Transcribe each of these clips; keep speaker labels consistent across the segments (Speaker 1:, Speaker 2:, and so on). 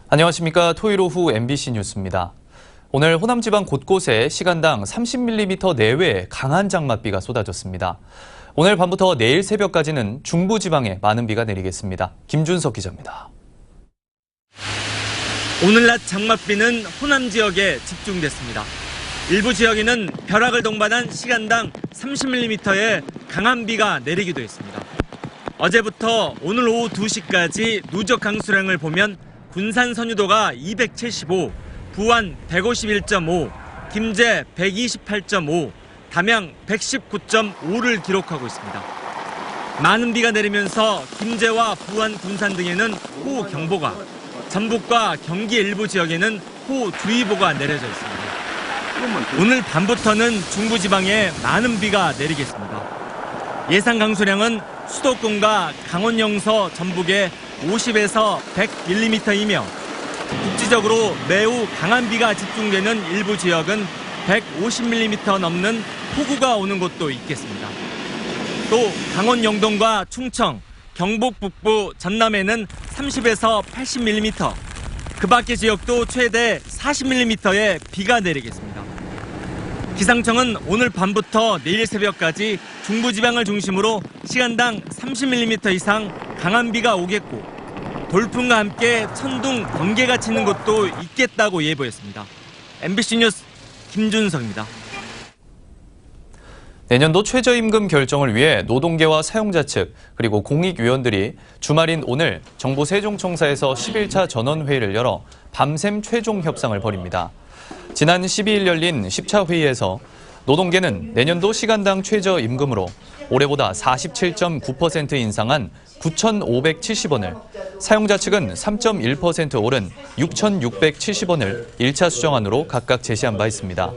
Speaker 1: 안녕하십니까. 토요일 오후 MBC 뉴스입니다. 오늘 호남 지방 곳곳에 시간당 30mm 내외의 강한 장맛비가 쏟아졌습니다. 오늘 밤부터 내일 새벽까지는 중부 지방에 많은 비가 내리겠습니다. 김준석 기자입니다.
Speaker 2: 오늘 낮 장맛비는 호남 지역에 집중됐습니다. 일부 지역에는 벼락을 동반한 시간당 30mm의 강한 비가 내리기도 했습니다. 어제부터 오늘 오후 2시까지 누적 강수량을 보면 군산 선유도가 275, 부안 151.5, 김제 128.5, 담양 119.5를 기록하고 있습니다. 많은 비가 내리면서 김제와 부안, 군산 등에는 호우 경보가, 전북과 경기 일부 지역에는 호우 주의보가 내려져 있습니다. 오늘 밤부터는 중부지방에 많은 비가 내리겠습니다. 예상 강수량은 수도권과 강원 영서, 전북에 50에서 100mm이며 국지적으로 매우 강한 비가 집중되는 일부 지역은 150mm 넘는 폭우가 오는 곳도 있겠습니다. 또 강원 영동과 충청, 경북 북부, 전남에는 30에서 80mm, 그 밖의 지역도 최대 40mm의 비가 내리겠습니다. 기상청은 오늘 밤부터 내일 새벽까지 중부지방을 중심으로 시간당 30mm 이상 강한 비가 오겠고 돌풍과 함께 천둥, 번개가 치는 곳도 있겠다고 예보했습니다. MBC 뉴스 김준석입니다.
Speaker 1: 내년도 최저임금 결정을 위해 노동계와 사용자 측 그리고 공익위원들이 주말인 오늘 정부 세종청사에서 11차 전원회의를 열어 밤샘 최종 협상을 벌입니다. 지난 12일 열린 10차 회의에서 노동계는 내년도 시간당 최저임금으로 올해보다 47.9% 인상한 9,570원을, 사용자 측은 3.1% 오른 6,670원을 1차 수정안으로 각각 제시한 바 있습니다.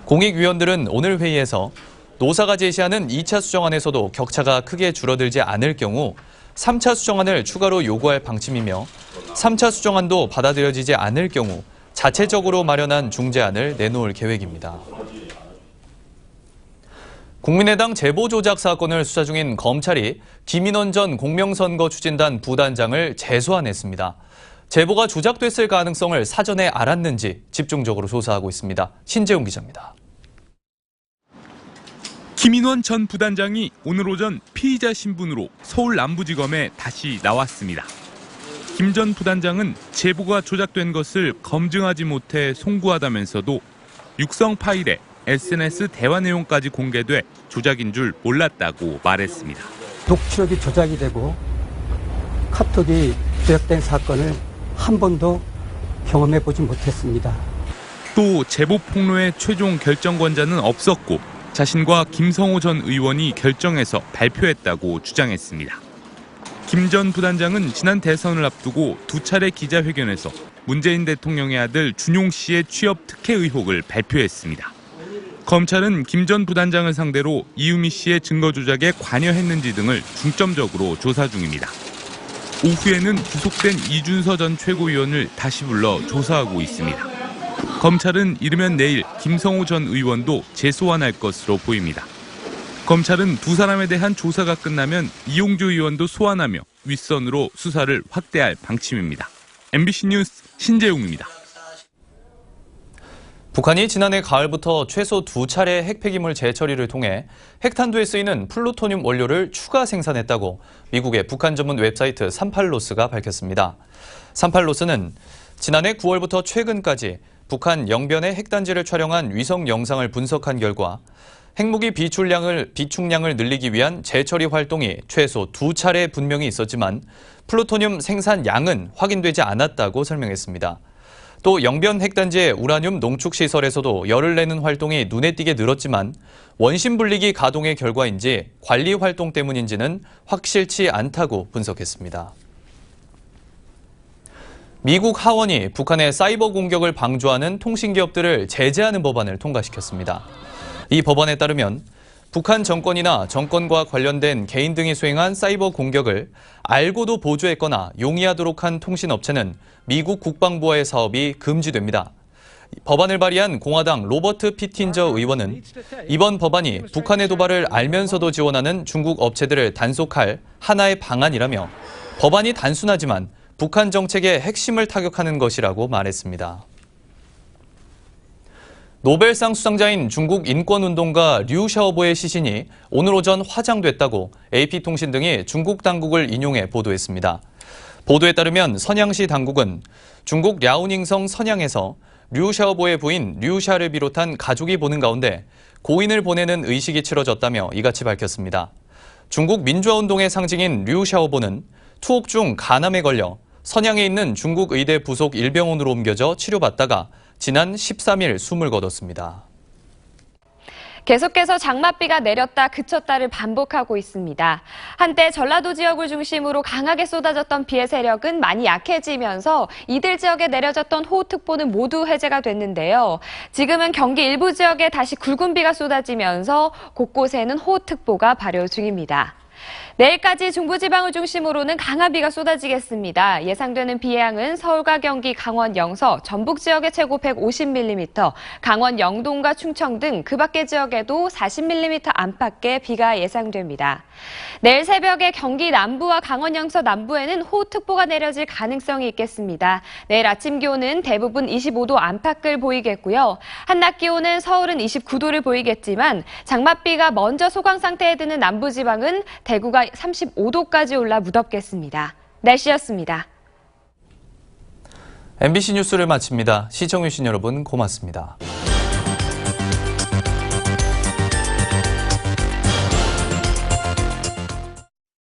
Speaker 1: 공익위원들은 오늘 회의에서 노사가 제시하는 2차 수정안에서도 격차가 크게 줄어들지 않을 경우 3차 수정안을 추가로 요구할 방침이며 3차 수정안도 받아들여지지 않을 경우 자체적으로 마련한 중재안을 내놓을 계획입니다. 국민의당 제보 조작 사건을 수사 중인 검찰이 김인원 전 공명선거 추진단 부단장을 재소환했습니다. 제보가 조작됐을 가능성을 사전에 알았는지 집중적으로 조사하고 있습니다. 신재용 기자입니다.
Speaker 3: 김인원 전 부단장이 오늘 오전 피의자 신분으로 서울 남부지검에 다시 나왔습니다. 김 전 부단장은 제보가 조작된 것을 검증하지 못해 송구하다면서도 육성 파일에 SNS 대화 내용까지 공개돼 조작인 줄 몰랐다고 말했습니다.
Speaker 4: 녹취록이 조작이 되고 카톡이 조작된 사건을 한 번도 경험해보지 못했습니다.
Speaker 3: 또 제보 폭로의 최종 결정권자는 없었고 자신과 김성호 전 의원이 결정해서 발표했다고 주장했습니다. 김 전 부단장은 지난 대선을 앞두고 두 차례 기자회견에서 문재인 대통령의 아들 준용 씨의 취업 특혜 의혹을 발표했습니다. 검찰은 김 전 부단장을 상대로 이유미 씨의 증거 조작에 관여했는지 등을 중점적으로 조사 중입니다. 오후에는 구속된 이준서 전 최고위원을 다시 불러 조사하고 있습니다. 검찰은 이르면 내일 김성호 전 의원도 재소환할 것으로 보입니다. 검찰은 두 사람에 대한 조사가 끝나면 이용주 의원도 소환하며 윗선으로 수사를 확대할 방침입니다. MBC 뉴스 신재용입니다.
Speaker 1: 북한이 지난해 가을부터 최소 2차례 핵폐기물 재처리를 통해 핵탄두에 쓰이는 플루토늄 원료를 추가 생산했다고 미국의 북한 전문 웹사이트 38로스가 밝혔습니다. 38로스는 지난해 9월부터 최근까지 북한 영변의 핵단지를 촬영한 위성 영상을 분석한 결과 핵무기 비축량을 늘리기 위한 재처리 활동이 최소 2차례 분명히 있었지만 플루토늄 생산량은 확인되지 않았다고 설명했습니다. 또 영변 핵단지의 우라늄 농축시설에서도 열을 내는 활동이 눈에 띄게 늘었지만 원심 분리기 가동의 결과인지 관리 활동 때문인지는 확실치 않다고 분석했습니다. 미국 하원이 북한의 사이버 공격을 방조하는 통신기업들을 제재하는 법안을 통과시켰습니다. 이 법안에 따르면 북한 정권이나 정권과 관련된 개인 등이 수행한 사이버 공격을 알고도 보조했거나 용이하도록 한 통신업체는 미국 국방부와의 사업이 금지됩니다. 법안을 발의한 공화당 로버트 피틴저 의원은 이번 법안이 북한의 도발을 알면서도 지원하는 중국 업체들을 단속할 하나의 방안이라며 법안이 단순하지만 북한 정책의 핵심을 타격하는 것이라고 말했습니다. 노벨상 수상자인 중국 인권운동가 류 샤오보의 시신이 오늘 오전 화장됐다고 AP통신 등이 중국 당국을 인용해 보도했습니다. 보도에 따르면 선양시 당국은 중국 랴오닝성 선양에서 류 샤오보의 부인 류 샤를 비롯한 가족이 보는 가운데 고인을 보내는 의식이 치러졌다며 이같이 밝혔습니다. 중국 민주화운동의 상징인 류 샤오보는 투옥 중 간암에 걸려 선양에 있는 중국 의대 부속 일병원으로 옮겨져 치료받다가 지난 13일 숨을 거뒀습니다.
Speaker 5: 계속해서 장맛비가 내렸다 그쳤다를 반복하고 있습니다. 한때 전라도 지역을 중심으로 강하게 쏟아졌던 비의 세력은 많이 약해지면서 이들 지역에 내려졌던 호우특보는 모두 해제가 됐는데요. 지금은 경기 일부 지역에 다시 굵은 비가 쏟아지면서 곳곳에는 호우특보가 발효 중입니다. 내일까지 중부지방을 중심으로는 강한 비가 쏟아지겠습니다. 예상되는 비의 양은 서울과 경기, 강원 영서, 전북 지역에 최고 150mm, 강원 영동과 충청 등 그 밖의 지역에도 40mm 안팎의 비가 예상됩니다. 내일 새벽에 경기 남부와 강원 영서 남부에는 호우특보가 내려질 가능성이 있겠습니다. 내일 아침 기온은 대부분 25도 안팎을 보이겠고요. 한낮 기온은 서울은 29도를 보이겠지만 장맛비가 먼저 소강 상태에 드는 남부지방은 대구가 35도까지 올라 무덥겠습니다. 날씨였습니다.
Speaker 1: MBC 뉴스를 마칩니다. 시청해주신 여러분 고맙습니다.